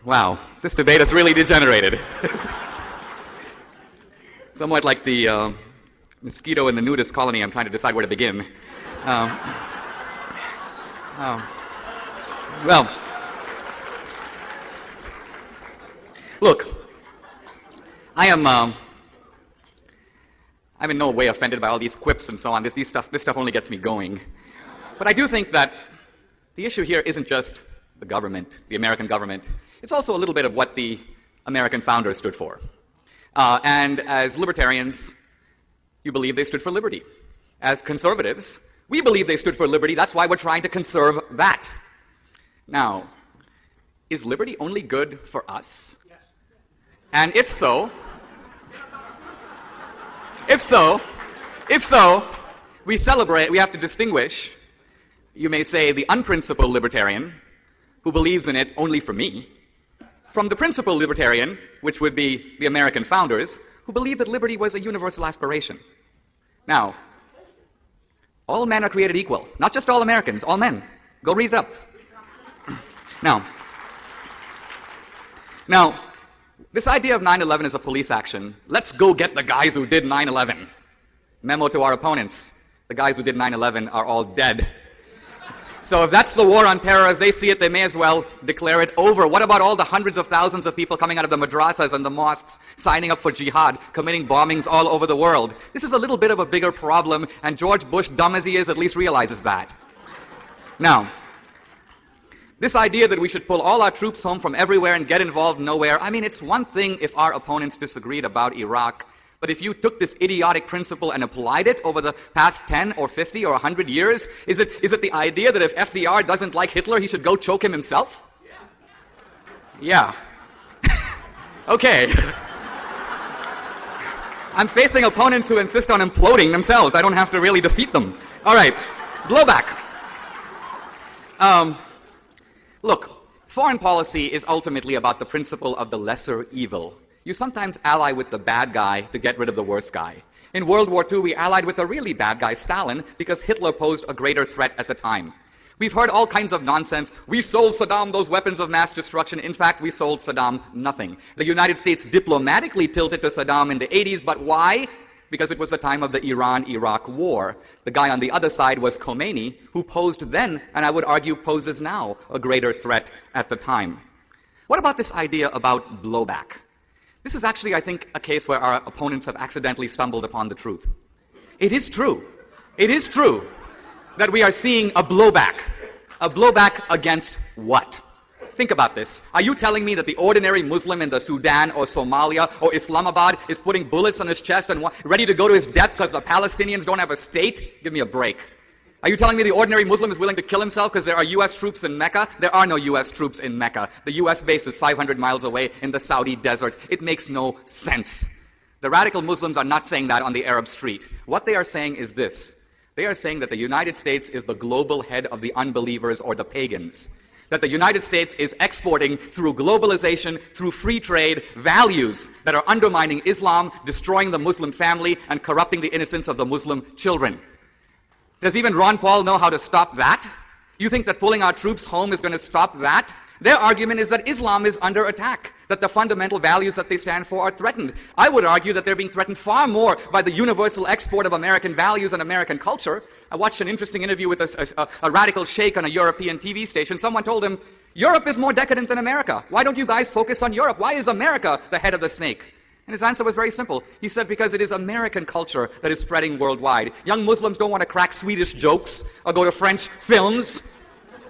Wow, this debate has really degenerated. Somewhat like the mosquito in the nudist colony, I'm trying to decide where to begin. Well, look, I'm in no way offended by all these quips and so on. This stuff only gets me going. But I do think that the issue here isn't just the government, the American government. It's also a little bit of what the American founders stood for. And as libertarians, you believe they stood for liberty. As conservatives, we believe they stood for liberty. That's why we're trying to conserve that. Now, is liberty only good for us? Yes. And if so, we celebrate, we have to distinguish, you may say, the unprincipled libertarian, who believes in it only for me, from the principled libertarian, which would be the American founders, who believed that liberty was a universal aspiration. Now, all men are created equal. Not just all Americans, all men. Go read it up. Now, this idea of 9/11 is a police action. Let's go get the guys who did 9/11. Memo to our opponents. The guys who did 9/11 are all dead. So if that's the war on terror as they see it, they may as well declare it over. What about all the hundreds of thousands of people coming out of the madrasas and the mosques, signing up for jihad, committing bombings all over the world? This is a little bit of a bigger problem, and George Bush, dumb as he is, at least realizes that. Now, this idea that we should pull all our troops home from everywhere and get involved nowhere, I mean, it's one thing if our opponents disagreed about Iraq, but if you took this idiotic principle and applied it over the past 10 or 50 or 100 years, is it the idea that if FDR doesn't like Hitler, he should go choke him himself? Yeah. Okay. I'm facing opponents who insist on imploding themselves. I don't have to really defeat them. All right. Blowback. Look, foreign policy is ultimately about the principle of the lesser evil. You sometimes ally with the bad guy to get rid of the worst guy. In World War II, we allied with the really bad guy, Stalin, because Hitler posed a greater threat at the time. We've heard all kinds of nonsense. We sold Saddam those weapons of mass destruction. In fact, we sold Saddam nothing. The United States diplomatically tilted to Saddam in the 80s, but why? Because it was the time of the Iran-Iraq war. The guy on the other side was Khomeini, who posed then, and I would argue poses now, a greater threat at the time. What about this idea about blowback? This is actually, I think, a case where our opponents have accidentally stumbled upon the truth. It is true that we are seeing a blowback. A blowback against what? Think about this. Are you telling me that the ordinary Muslim in the Sudan or Somalia or Islamabad is putting bullets on his chest and ready to go to his death because the Palestinians don't have a state? Give me a break. Are you telling me the ordinary Muslim is willing to kill himself because there are U.S. troops in Mecca? There are no U.S. troops in Mecca. The U.S. base is 500 miles away in the Saudi desert. It makes no sense. The radical Muslims are not saying that on the Arab street. What they are saying is this. They are saying that the United States is the global head of the unbelievers or the pagans. That the United States is exporting through globalization, through free trade, values that are undermining Islam, destroying the Muslim family, and corrupting the innocence of the Muslim children. Does even Ron Paul know how to stop that? You think that pulling our troops home is going to stop that? Their argument is that Islam is under attack, that the fundamental values that they stand for are threatened. I would argue that they're being threatened far more by the universal export of American values and American culture. I watched an interesting interview with a radical sheikh on a European TV station. Someone told him, Europe is more decadent than America. Why don't you guys focus on Europe? Why is America the head of the snake? And his answer was very simple. He said, because it is American culture that is spreading worldwide. Young Muslims don't want to crack Swedish jokes or go to French films.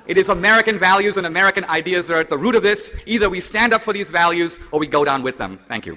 It is American values and American ideas that are at the root of this. Either we stand up for these values or we go down with them. Thank you.